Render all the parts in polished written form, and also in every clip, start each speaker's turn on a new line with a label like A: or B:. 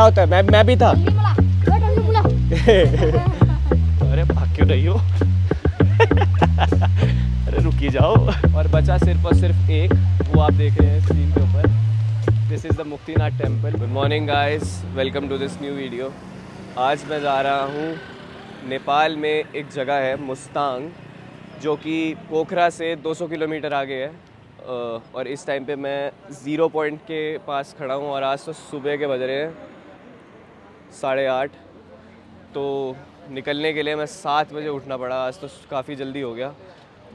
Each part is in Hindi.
A: होता है, मैं भी था। अरे भाग क्यों रही हो? अरे रुकी जाओ। और बचा सिर्फ और सिर्फ एक, वो आप देख रहे हैं स्क्रीन के ऊपर। This is the Muktinath temple. Good morning guys, welcome to this new video. आज मैं जा रहा हूँ नेपाल में, एक जगह है मुस्तांग, जो कि पोखरा से 200 किलोमीटर आगे है। और इस टाइम पे मैं ज़ीरो पॉइंट के पास खड़ा हूँ और आज तो सुबह के बज रहे हैं 8:30। तो निकलने के लिए मैं 7 बजे उठना पड़ा, आज तो काफ़ी जल्दी हो गया।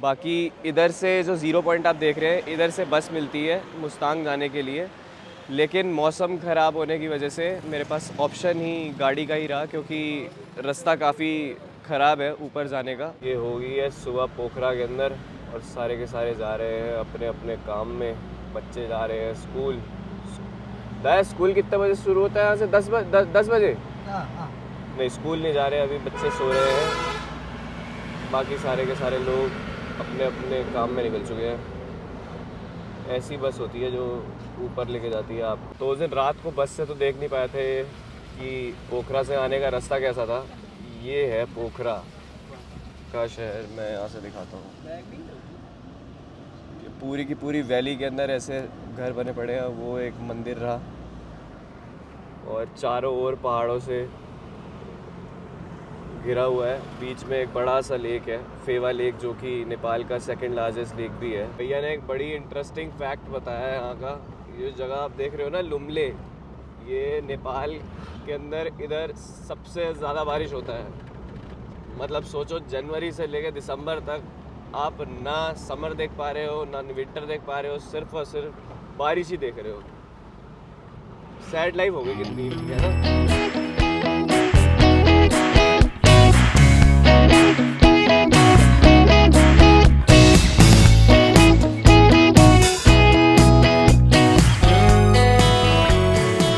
A: बाकी इधर से जो ज़ीरो पॉइंट आप देख रहे हैं, इधर से बस मिलती है मुस्तांग जाने के लिए, लेकिन मौसम ख़राब होने की वजह से मेरे पास ऑप्शन ही गाड़ी का ही रहा, क्योंकि रास्ता काफ़ी ख़राब है ऊपर जाने का। ये हो गई है सुबह पोखरा के अंदर और सारे के सारे जा रहे हैं अपने अपने काम में। बच्चे जा रहे हैं स्कूल। स्कूल कितने बजे शुरू होता है यहाँ से? 10 बजे? नहीं, स्कूल नहीं जा रहे, अभी बच्चे सो रहे हैं। बाकी सारे के सारे लोग अपने अपने काम में निकल चुके हैं। ऐसी बस होती है जो ऊपर लेके जाती है आप। तो उस दिन रात को बस से तो देख नहीं पाए थे कि पोखरा से आने का रास्ता कैसा था। ये है पोखरा का शहर, मैं यहाँ से दिखाता हूँ। पूरी की पूरी वैली के अंदर ऐसे घर बने पड़े हैं। वो एक मंदिर रहा और चारों ओर पहाड़ों से घिरा हुआ है। बीच में एक बड़ा सा लेक है, फेवा लेक, जो कि नेपाल का सेकंड लार्जेस्ट लेक भी है। भैया ने एक बड़ी इंटरेस्टिंग फैक्ट बताया है यहाँ का। ये जगह आप देख रहे हो ना, लुम्ले, ये नेपाल के अंदर इधर सबसे ज़्यादा बारिश होता है। मतलब सोचो, जनवरी से लेकर दिसंबर तक आप ना समर देख पा रहे हो ना विंटर देख पा रहे हो, सिर्फ और सिर्फ बारिश ही देख रहे हो। सैड लाइफ हो गई कितनी, है ना।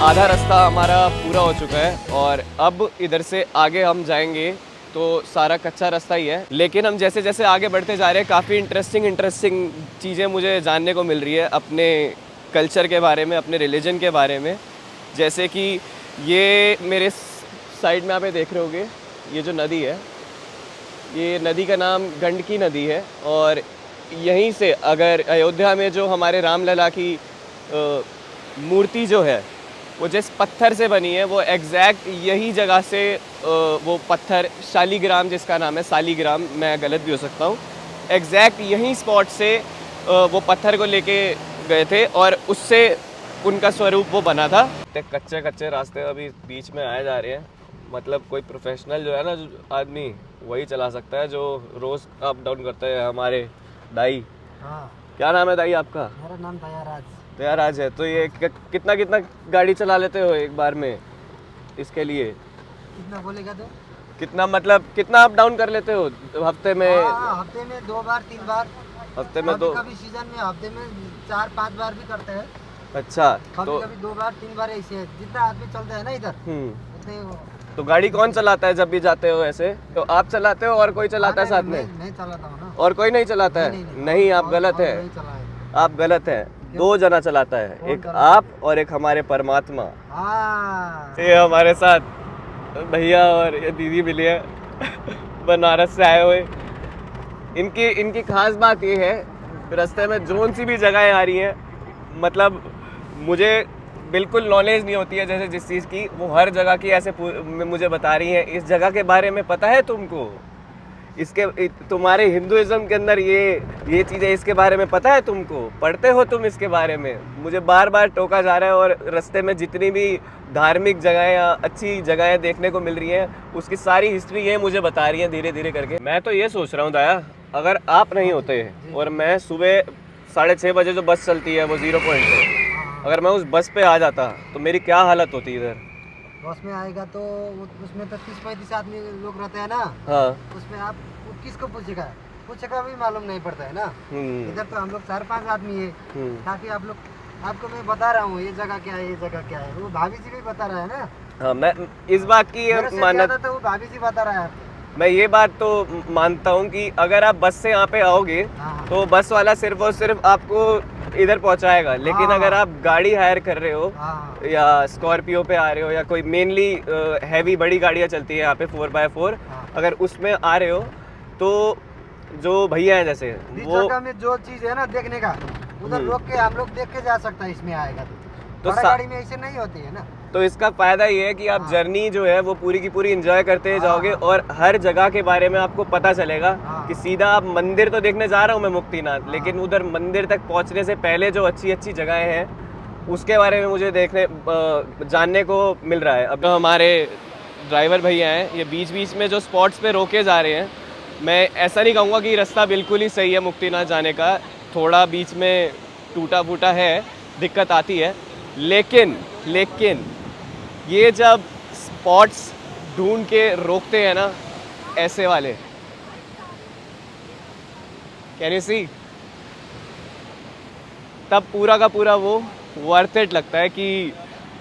A: आधा रास्ता हमारा पूरा हो चुका है और अब इधर से आगे हम जाएंगे तो सारा कच्चा रास्ता ही है। लेकिन हम जैसे जैसे आगे बढ़ते जा रहे हैं, काफ़ी इंटरेस्टिंग चीज़ें मुझे जानने को मिल रही है अपने कल्चर के बारे में, अपने रिलीजन के बारे में। जैसे कि ये मेरे साइड में आप देख रहे होगे, ये जो नदी है, ये नदी का नाम गंडकी नदी है। और यहीं से अगर अयोध्या में जो हमारे रामलला की मूर्ति जो है, वो जिस पत्थर से बनी है, वो एग्जैक्ट यही जगह से वो पत्थर, शालीग्राम जिसका नाम है, शालीग्राम, मैं गलत भी हो सकता हूँ, एग्जैक्ट यही स्पॉट से वो पत्थर को लेके गए थे और उससे उनका स्वरूप वो बना था। कच्चे कच्चे रास्ते अभी बीच में आए जा रहे हैं। मतलब कोई प्रोफेशनल जो है ना, जो आदमी, वही चला सकता है, जो रोज़ अप डाउन करते हैं। हमारे दाई,
B: हाँ।
A: क्या नाम है दाई आपका?
B: मेरा नाम दयाराज।
A: दयाराज है। तो ये कितना गाड़ी चला लेते हो एक बार में इसके लिए?
B: कितना बोलेगा तो?
A: कितना मतलब कितना अप डाउन कर लेते हो हफ्ते में?
B: हफ्ते में 2 बार 3 बार।
A: हफ्ते में
B: कभी सीजन में हफ्ते में 4-5 बार भी करते हैं।
A: अच्छा।
B: तो कभी 2 बार 3 बार ऐसे है, जितना आदमी चलते हैं ना इधर उतने।
A: तो गाड़ी कौन चलाता है जब भी जाते हो ऐसे? तो आप चलाते हो और कोई चलाता है साथ में?
B: नहीं चलाता हूँ ना।
A: और कोई नहीं चलाता है? नहीं, आप गलत है, आप गलत है। 2 जना चलाता है, एक आप और एक हमारे परमात्मा। ये हमारे साथ भैया और ये दीदी मिली है बनारस से आए हुए। इनकी खास बात ये है, रास्ते में जोन सी भी जगहें आ रही हैं, मतलब मुझे बिल्कुल नॉलेज नहीं होती है जैसे जिस चीज़ की, वो हर जगह की ऐसे मुझे बता रही है। इस जगह के बारे में पता है तुमको? इसके तुम्हारे हिंदुइज्म के अंदर ये चीज़ें, इसके बारे में पता है तुमको? पढ़ते हो तुम इसके बारे में? मुझे बार बार टोका जा रहा है और रास्ते में जितनी भी धार्मिक जगहें या अच्छी जगहें देखने को मिल रही हैं, उसकी सारी हिस्ट्री ये मुझे बता रही है धीरे धीरे करके। मैं तो ये सोच रहा हूँ दाया, अगर आप नहीं होते और मैं सुबह 6:30 बजे जो बस चलती है वो ज़ीरो पॉइंट पे, अगर मैं उस बस पे आ जाता तो मेरी क्या हालत होती इधर?
B: बस में आएगा तो उसमें तो 30-35 आदमी लोग रहते हैं ना।
A: हाँ।
B: उसमें आप किसको पूछेगा भी मालूम नहीं पड़ता है ना। इधर तो हम लोग 4-5 आदमी है, ताकि आपको मैं बता रहा हूँ ये जगह क्या है, ये जगह क्या है। वो भाभी जी भी बता रहा है ना।
A: हाँ, मैं इस बात की मानता,
B: तो वो भाभी जी बता रहा है।
A: मैं ये बात तो मानता हूँ कि अगर आप बस से यहाँ पे आओगे तो बस वाला सिर्फ और सिर्फ आपको इधर पहुंचाएगा, लेकिन
B: हाँ।
A: अगर आप गाड़ी हायर कर रहे हो
B: हाँ
A: या स्कॉर्पियो पे आ रहे हो या कोई मेनली हैवी बड़ी गाड़ियाँ चलती है यहाँ पे 4x4,
B: हाँ।
A: अगर उसमें आ रहे हो तो जो भैया हैं जैसे
B: जिस
A: वो
B: जगह में जो चीज है ना देखने का, उधर रोक के हम लोग देख के जा सकता है, इसमें आएगा तो बड़ा गाड़ी में ऐसे नहीं होती है ना।
A: तो इसका फायदा ये है कि आप
B: हाँ।
A: जर्नी जो है वो पूरी की पूरी एंजॉय करते
B: हाँ,
A: जाओगे
B: हाँ।
A: और हर जगह के बारे में आपको पता चलेगा
B: हाँ।
A: कि सीधा आप मंदिर तो देखने जा रहा हूँ मैं मुक्तिनाथ,
B: हाँ।
A: लेकिन उधर मंदिर तक पहुँचने से पहले जो अच्छी अच्छी जगहें हैं उसके बारे में मुझे जानने को मिल रहा है। अब हमारे ड्राइवर भैया हैं, ये बीच बीच में जो स्पॉट्स पे रोके जा रहे हैं, मैं ऐसा नहीं कहूँगा कि रास्ता बिल्कुल ही सही है मुक्तिनाथ जाने का, थोड़ा बीच में टूटा फूटा है, दिक्कत आती है, लेकिन ये जब स्पॉट्स ढूंढ के रोकते हैं ना ऐसे वाले, कैन यू सी, तब पूरा का पूरा वो वर्थ इट लगता है कि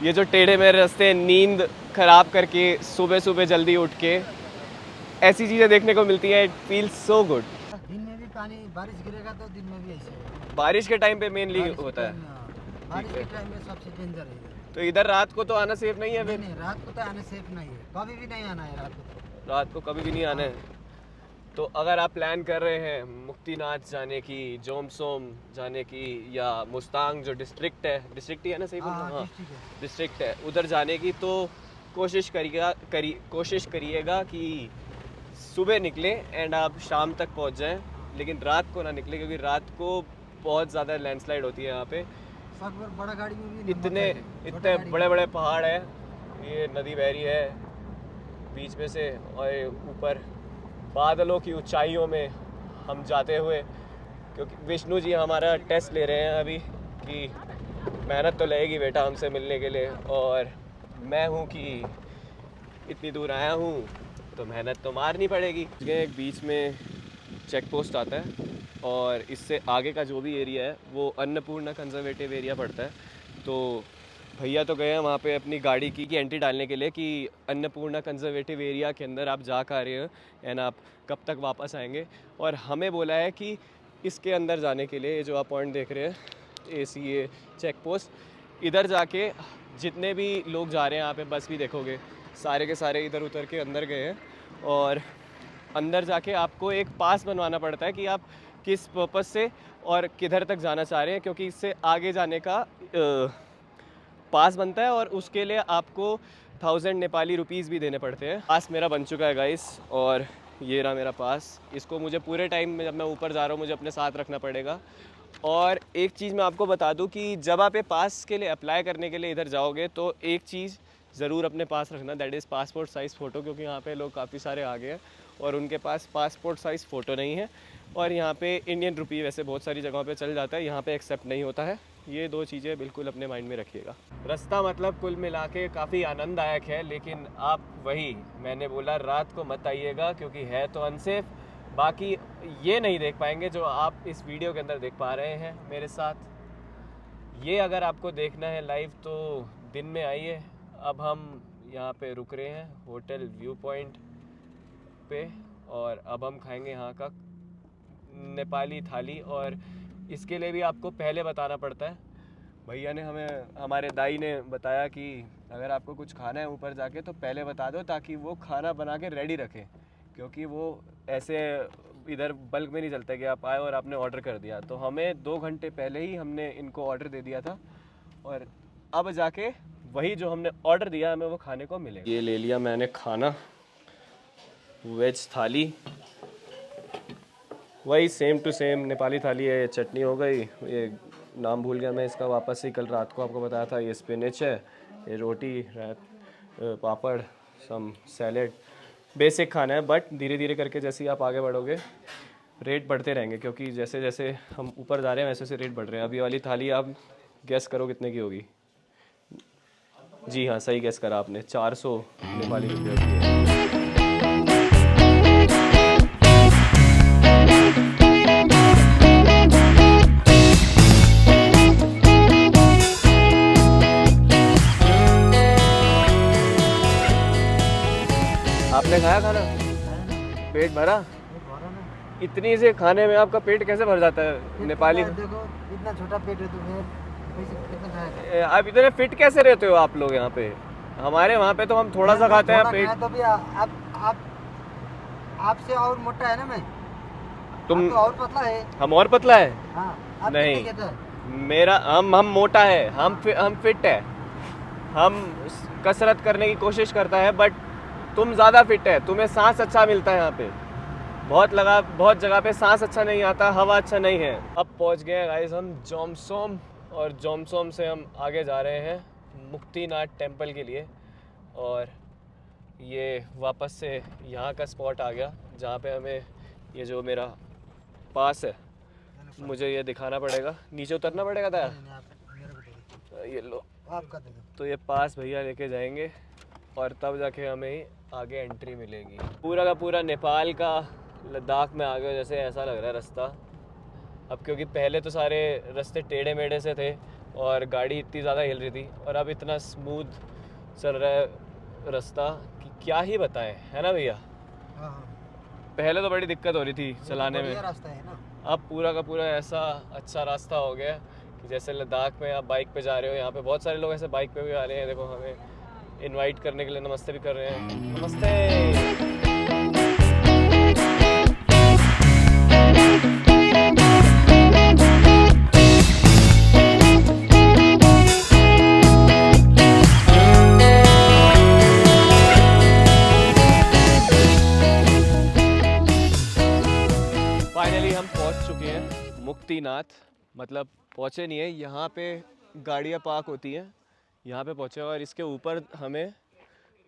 A: ये जो टेढ़े मेढ़े रास्ते, नींद खराब करके सुबह सुबह जल्दी उठ के ऐसी चीज़ें देखने को मिलती हैं, इट फील्स सो गुड।
B: दिन में भी पानी, बारिश गिरेगा तो दिन में भी ऐसे है।
A: बारिश के टाइम पे मेनली होता है,
B: बारिश के टाइम में सबसे डेंजर है इधर।
A: तो इधर रात को तो आना सेफ नहीं है फिर?
B: नहीं, रात को तो आने सेफ नहीं है, कभी भी नहीं आना है रात को तो।
A: रात को कभी भी नहीं आना है। तो अगर आप प्लान कर रहे हैं मुक्तिनाथ जाने की, जोमसोम जाने की, या मुस्तांग जो डिस्ट्रिक्ट है, डिस्ट्रिक्ट ही है ना, सही बोल रहा हूँ? हाँ, डिस्ट्रिक्ट है, उधर जाने की, तो कोशिश करिएगा कि सुबह निकले एंड आप शाम तक पहुँच जाएं, लेकिन रात को ना निकले, क्योंकि रात को बहुत ज़्यादा लैंडस्लाइड होती है यहाँ पे।
B: बड़ा गाड़ी में भी
A: इतने बड़े बड़े पहाड़ है, ये नदी बह रही है बीच में से, और ऊपर बादलों की ऊंचाइयों में हम जाते हुए, क्योंकि विष्णु जी हमारा टेस्ट ले रहे हैं अभी कि मेहनत तो लगेगी बेटा हमसे मिलने के लिए, और मैं हूँ कि इतनी दूर आया हूँ तो मेहनत तो मारनी पड़ेगी। एक बीच में चेक पोस्ट आता है और इससे आगे का जो भी एरिया है वो अन्नपूर्णा कंजर्वेटिव एरिया पड़ता है। तो भैया तो गए हैं वहाँ पे अपनी गाड़ी की एंट्री डालने के लिए कि अन्नपूर्णा कंजर्वेटिव एरिया के अंदर आप जा कर रहे हैं एंड आप कब तक वापस आएंगे, और हमें बोला है कि इसके अंदर जाने के लिए, जो आप पॉइंट देख रहे हैं ACA चेक पोस्ट, इधर जाके जितने भी लोग जा रहे हैं यहाँ पे, बस भी देखोगे सारे के सारे इधर उतर के अंदर गए हैं, और अंदर जाके आपको एक पास बनवाना पड़ता है कि आप किस पर्पस से और किधर तक जाना चाह रहे हैं, क्योंकि इससे आगे जाने का पास बनता है और उसके लिए आपको 1000 नेपाली रुपीज़ भी देने पड़ते हैं। पास मेरा बन चुका है गाइस, और ये रहा मेरा पास। इसको मुझे पूरे टाइम में, जब मैं ऊपर जा रहा हूँ, मुझे अपने साथ रखना पड़ेगा। और एक चीज़ मैं आपको बता दूँ कि जब आप ये पास के लिए अप्लाई करने के लिए इधर जाओगे तो एक चीज़ ज़रूर अपने पास रखना, that is passport size photo, क्योंकि यहाँ पे लोग काफ़ी सारे आ गए हैं और उनके पास पासपोर्ट साइज़ फ़ोटो नहीं है, और यहाँ पे इंडियन रुपी वैसे बहुत सारी जगहों पे चल जाता है, यहाँ पे एक्सेप्ट नहीं होता है। ये दो चीज़ें बिल्कुल अपने माइंड में रखिएगा। रास्ता मतलब कुल मिला के काफ़ी आनंददायक है, लेकिन आप वही मैंने बोला, रात को मत आइएगा क्योंकि है तो अनसेफ। बाकी ये नहीं देख पाएंगे जो आप इस वीडियो के अंदर देख पा रहे हैं मेरे साथ। ये अगर आपको देखना है लाइव तो दिन में आइए। अब हम यहाँ पे रुक रहे हैं होटल व्यू पॉइंट पे, और अब हम खाएंगे यहाँ का नेपाली थाली, और इसके लिए भी आपको पहले बताना पड़ता है। भैया ने हमारे दाई ने बताया कि अगर आपको कुछ खाना है ऊपर जाके तो पहले बता दो, ताकि वो खाना बना के रेडी रखें, क्योंकि वो ऐसे इधर बल्क में नहीं चलता कि आप आए और आपने ऑर्डर कर दिया। तो हमें 2 घंटे पहले ही हमने इनको ऑर्डर दे दिया था, और अब जाके वही जो हमने ऑर्डर दिया हमें वो खाने को मिले। ये ले लिया मैंने खाना, वेज थाली, वही सेम टू सेम नेपाली थाली है। चटनी हो गई, ये नाम भूल गया मैं इसका, वापस से कल रात को आपको बताया था। ये स्पिनच है, ये रोटी, पापड़, सम सैलेड, बेसिक खाना है। बट धीरे धीरे करके जैसे ही आप आगे बढ़ोगे रेट बढ़ते रहेंगे, क्योंकि जैसे जैसे हम ऊपर जा रहे हैं वैसे वैसे रेट बढ़ रहे हैं। अभी वाली थाली आप गैस करो कितने की होगी? जी हाँ, सही गैस करा आपने, 400 नेपाली रुपये की है। आपने खाया खाना? पेट भरा? इतनी से खाने में आपका पेट कैसे भर जाता है नेपाली?
B: देखो इतना छोटा पेट है तो फिर कैसे कितना खाएगा?
A: आप इतने फिट कैसे रहते हो आप लोग यहाँ पे? हमारे वहाँ पे तो हम थोड़ा सा खाते हैं पेट।
B: तो भी आप आपसे और मोटा है ना मैं,
A: तुम
B: आप तो और पतला है।
A: हम और पतला है?
B: हाँ, आप
A: नहीं,
B: कितने कहते हैं?
A: मेरा हम मोटा है, हम फिट है, हम कसरत करने की कोशिश करता है, बट तुम ज़्यादा फिट है, तुम्हें सांस अच्छा मिलता है यहाँ पे। बहुत जगह पे सांस अच्छा नहीं आता, हवा अच्छा नहीं है। अब पहुँच गए हैं गाइस हम जोमसोम, और जोमसोम से हम आगे जा रहे हैं मुक्तिनाथ टेम्पल के लिए। और ये वापस से यहाँ का स्पॉट आ गया जहाँ पे हमें ये जो मेरा पास है मुझे ये दिखाना पड़ेगा, नीचे उतरना पड़ेगा था।
B: नहीं, आप मेरे को दे दो।
A: ये लो,
B: आपका दे दो।
A: तो ये पास भैया लेके जाएंगे और तब जाके हमें आगे एंट्री मिलेगी। पूरा का पूरा नेपाल का लद्दाख में आ गए जैसे ऐसा लग रहा है रास्ता अब, क्योंकि पहले तो सारे रास्ते टेढ़े मेढ़े से थे और गाड़ी इतनी ज़्यादा हिल रही थी, और अब इतना स्मूथ चल रहा है रास्ता कि क्या ही बताएं, है ना भैया?
B: हाँ हाँ,
A: पहले तो बड़ी दिक्कत हो रही थी चलाने में,
B: बढ़िया रास्ता है ना।
A: अब पूरा का पूरा ऐसा अच्छा रास्ता हो गया कि जैसे लद्दाख में आप बाइक पे जा रहे हो, यहाँ पे बहुत सारे लोग ऐसे बाइक पे भी आ रहे हैं। देखो हमें इनवाइट करने के लिए नमस्ते भी कर रहे हैं। नमस्ते। फाइनली हम पहुंच चुके हैं मुक्तिनाथ, मतलब पहुंचे नहीं है, यहाँ पे गाड़ियाँ पार्क होती हैं, यहाँ पे पहुंचे, और इसके ऊपर हमें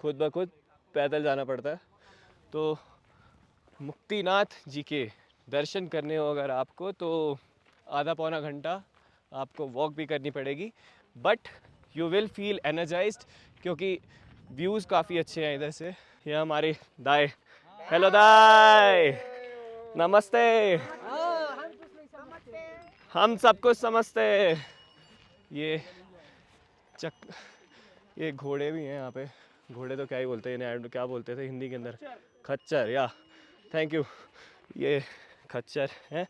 A: खुद ब खुद पैदल जाना पड़ता है। तो मुक्तिनाथ जी के दर्शन करने हो अगर आपको, तो आधा पौना घंटा आपको वॉक भी करनी पड़ेगी, but you will feel energised क्योंकि व्यूज़ काफ़ी अच्छे हैं इधर से। ये हमारे दाई, हेलो दाई, नमस्ते। हम सब कुछ समझते। ये ये घोड़े भी हैं यहाँ पे, घोड़े तो क्या ही बोलते हैं इन्हें, क्या बोलते थे हिंदी के अंदर, खच्चर, या थैंक यू। ये खच्चर हैं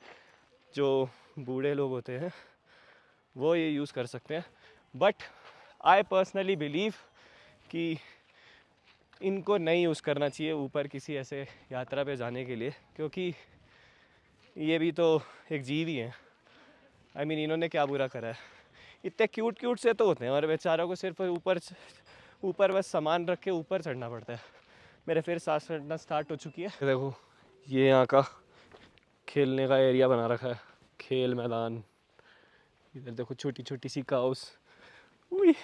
A: जो बूढ़े लोग होते हैं वो ये यूज़ कर सकते हैं, बट आई पर्सनली बिलीव कि इनको नहीं यूज़ करना चाहिए ऊपर किसी ऐसे यात्रा पे जाने के लिए, क्योंकि ये भी तो एक जीव ही है। आई मीन इन्होंने क्या बुरा करा है? इतने क्यूट से तो होते हैं और बेचारों को सिर्फ ऊपर बस सामान रख के ऊपर चढ़ना पड़ता है। मेरे फिर सांस चढ़ना स्टार्ट हो चुकी है। देखो ये यहाँ का खेलने का एरिया बना रखा है, खेल मैदान। इधर देखो छोटी छोटी सी काउस। उई,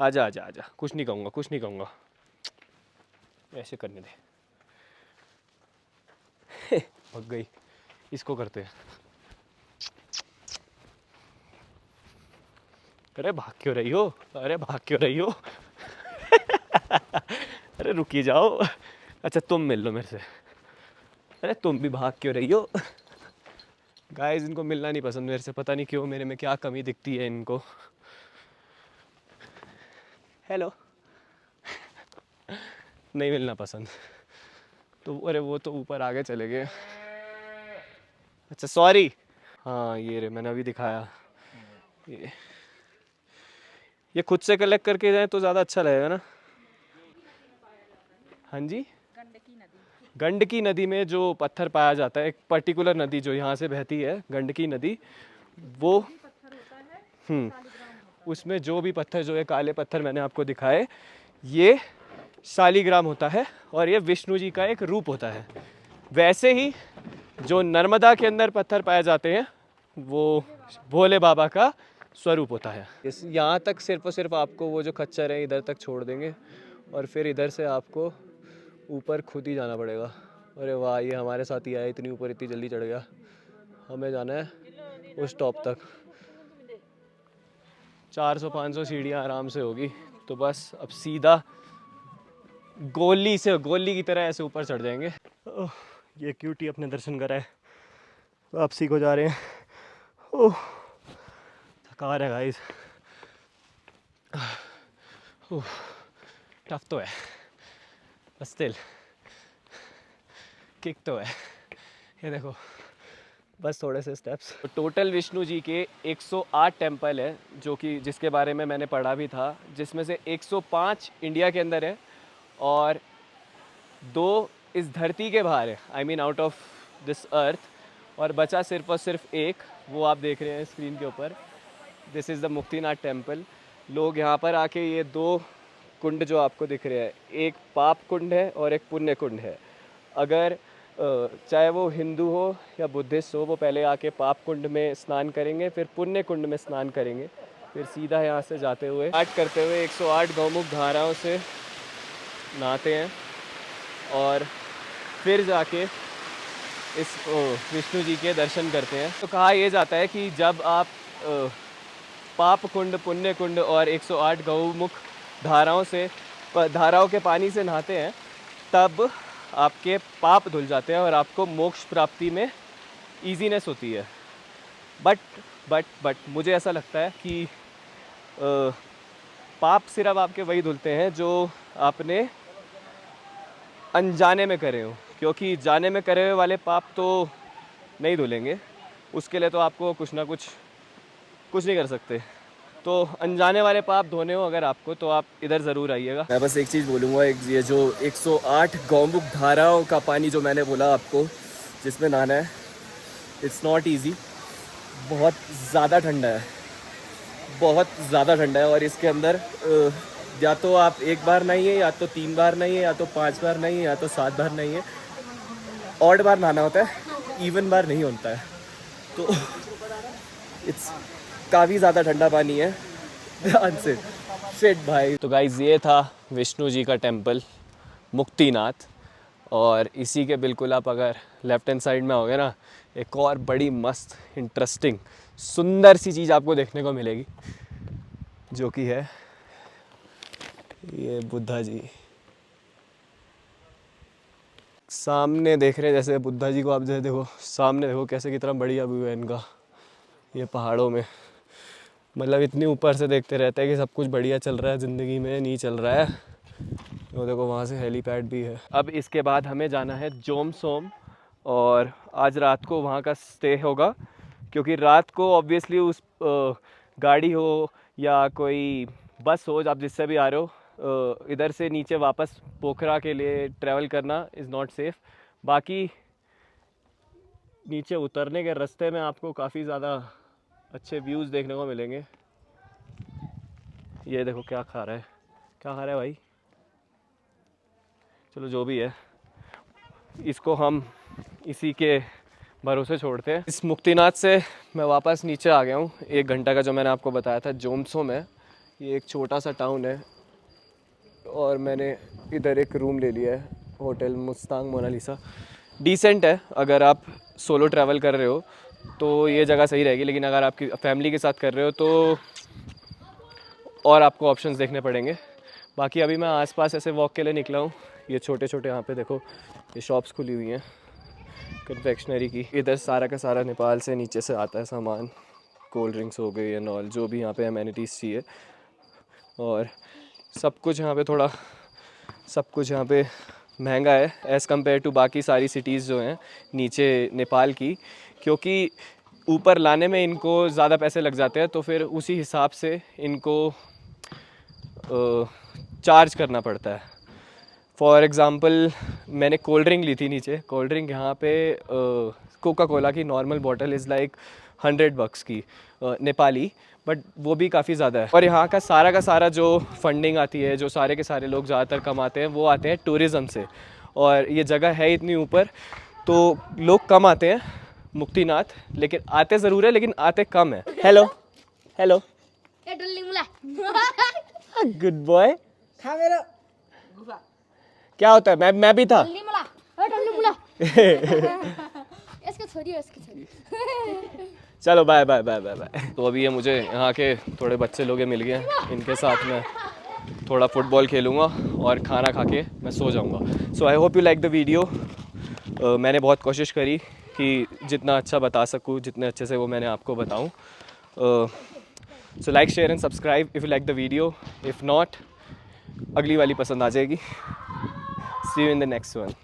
A: आजा आजा आजा, कुछ नहीं कहूँगा, ऐसे करने दे। भाग गई, इसको करते हैं। अरे भाग क्यों रही हो? अरे रुकी जाओ। अच्छा तुम मिल लो मेरे से। अरे तुम भी भाग क्यों रही हो? गाइस इनको मिलना नहीं पसंद मेरे से, पता नहीं क्यों, मेरे में क्या कमी दिखती है इनको। हेलो। नहीं मिलना पसंद तो, अरे वो तो ऊपर आगे चले गए। अच्छा सॉरी। हाँ ये रे, मैंने अभी दिखाया। ये खुद से कलेक्ट करके जाए तो ज़्यादा अच्छा लगेगा ना। हाँ जी, गंडकी नदी में जो पत्थर पाया जाता है, एक पर्टिकुलर नदी जो यहाँ से बहती है, गंडकी नदी, वो उसमें जो भी पत्थर जो है काले पत्थर मैंने आपको दिखाए, ये शालिग्राम होता है और ये विष्णु जी का एक रूप होता है। वैसे ही जो नर्मदा के अंदर पत्थर पाए जाते हैं वो भोले बाबा का स्वरूप होता है। यहाँ तक सिर्फ और सिर्फ आपको वो जो खच्चर है इधर तक छोड़ देंगे और फिर इधर से आपको ऊपर खुद ही जाना पड़ेगा। अरे वाह, ये हमारे साथ ही आया, इतनी ऊपर इतनी जल्दी चढ़ गया। हमें जाना है उस टॉप तक, 400-500 सीढ़ियाँ आराम से होगी, तो बस अब सीधा गोली की तरह ऐसे ऊपर चढ़ जाएंगे। ये क्यूटी अपने दर्शन कराए, वापसी को जा रहे हैं। ओह थका रहा है गाइस, टफ तो है बस स्टिल किक तो है, ये देखो बस थोड़े से स्टेप्स। तो टोटल विष्णु जी के 108 टेम्पल है, जो कि जिसके बारे में मैंने पढ़ा भी था, जिसमें से 105 इंडिया के अंदर है और 2 इस धरती के बाहर है, I mean out of this earth, और बचा सिर्फ और सिर्फ एक, वो आप देख रहे हैं स्क्रीन के ऊपर। This is the Muktinath temple. लोग यहाँ पर आके ये 2 कुंड जो आपको दिख रहे हैं, एक पाप कुंड है और एक पुण्य कुंड है। अगर चाहे वो हिंदू हो या बुद्धिस्ट हो, वो पहले आके पाप कुंड में स्नान करेंगे, फिर पुण्य कुंड में स्नान करेंगे, फिर सीधा यहाँ से जाते हुए स्टार्ट करते हुए 108 गौमुख धाराओं से नहाते हैं और फिर जाके इस विष्णु जी के दर्शन करते हैं। तो कहा यह जाता है कि जब आप पाप कुंड, पुण्य कुंड और 108 गौमुख धाराओं के पानी से नहाते हैं, तब आपके पाप धुल जाते हैं और आपको मोक्ष प्राप्ति में ईजीनेस होती है। बट मुझे ऐसा लगता है कि पाप सिर्फ आपके वही धुलते हैं जो आपने अनजाने में करे हो, क्योंकि जाने में करे हुए वाले पाप तो नहीं धुलेंगे, उसके लिए तो आपको कुछ नहीं कर सकते। तो अनजाने वाले पाप धोने हो अगर आपको, तो आप इधर ज़रूर आइएगा। मैं बस एक चीज़ बोलूँगा, ये जो 108 गौमुख धाराओं का पानी जो मैंने बोला आपको, जिसमें नहाना है, इट्स नॉट ईजी। बहुत ज़्यादा ठंडा है, बहुत ज़्यादा ठंडा है। और इसके अंदर या तो आप एक बार नहाइए, या तो 3 बार नहाइए, या तो 5 बार नहाइए, या तो 7 बार नहाइए। ऑड बार नहाना होता है, इवन बार नहीं होता है। तो इट्स काफ़ी ज़्यादा ठंडा पानी है, ध्यान से शिट भाई। तो गाइज़, ये था विष्णु जी का टेम्पल मुक्तिनाथ, और इसी के बिल्कुल आप अगर लेफ़्ट हैंड साइड में आओगे ना, एक और बड़ी मस्त इंटरेस्टिंग सुंदर सी चीज़ आपको देखने को मिलेगी, जो कि है ये बुद्धा जी। सामने देख रहे हैं जैसे बुद्धा जी को, आप जैसे देखो सामने, देखो कैसे कितना बढ़िया व्यू है इनका, ये पहाड़ों में। मतलब इतनी ऊपर से देखते रहते हैं कि सब कुछ बढ़िया चल रहा है ज़िंदगी में, नहीं चल रहा है। वो देखो वहाँ से हेलीपैड भी है। अब इसके बाद हमें जाना है जोम सोम, और आज रात को वहाँ का स्टे होगा, क्योंकि रात को ऑब्वियसली उस गाड़ी हो या कोई बस हो, आप जिससे भी आ रहे हो, इधर से नीचे वापस पोखरा के लिए ट्रैवल करना इज़ नॉट सेफ़। बाकी नीचे उतरने के रास्ते में आपको काफ़ी ज़्यादा अच्छे व्यूज़ देखने को मिलेंगे। ये देखो क्या खा रहा है भाई, चलो जो भी है, इसको हम इसी के भरोसे छोड़ते हैं। इस मुक्तिनाथ से मैं वापस नीचे आ गया हूँ। 1 घंटा का जो मैंने आपको बताया था जोमसोम है, ये एक छोटा सा टाउन है, और मैंने इधर एक रूम ले लिया है, होटल मुस्तांग मोनालिसा। डिसेंट है, अगर आप सोलो ट्रैवल कर रहे हो तो ये जगह सही रहेगी, लेकिन अगर आपकी फैमिली के साथ कर रहे हो तो और आपको ऑप्शंस देखने पड़ेंगे। बाकी अभी मैं आसपास ऐसे वॉक के लिए निकला हूँ। ये छोटे छोटे यहाँ पे देखो ये शॉप्स खुली हुई हैं कन्फेक्शनरी की। इधर सारा का सारा नेपाल से नीचे से आता है सामान, कोल्ड ड्रिंक्स हो गई एंड ऑल, जो भी यहाँ पे अमेनिटीज़ चाहिए। और सब कुछ यहाँ पे महंगा है एज़ कम्पेयर टू बाकी सारी सिटीज़ जो हैं नीचे नेपाल की, क्योंकि ऊपर लाने में इनको ज़्यादा पैसे लग जाते हैं, तो फिर उसी हिसाब से इनको चार्ज करना पड़ता है। फॉर एग्ज़ाम्पल मैंने कोल्ड ड्रिंक ली थी नीचे। कोल्ड ड्रिंक यहाँ पे कोका कोला की normal bottle is like 100 bucks की नेपाली, बट वो भी काफ़ी ज़्यादा है। और यहाँ का सारा जो फंडिंग आती है, जो सारे के सारे लोग ज़्यादातर कमाते हैं, वो आते हैं टूरिज़म से। और ये जगह है इतनी ऊपर, तो लोग कम आते हैं मुक्तिनाथ, लेकिन आते ज़रूर है, लेकिन आते कम है। Hello good boy. क्या होता है? मैं भी था। चलो bye bye bye bye bye. तो अभी ये मुझे यहाँ के थोड़े बच्चे लोग मिल गए, इनके साथ मैं थोड़ा फुटबॉल खेलूँगा और खाना खा के मैं सो जाऊँगा। So I hope you like the video. मैंने बहुत कोशिश करी कि जितना अच्छा बता सकूँ, जितने अच्छे से वो मैंने आपको बताऊँ। So like, share and subscribe if you like the video. If not, अगली वाली पसंद आ जाएगी। See you in the next one.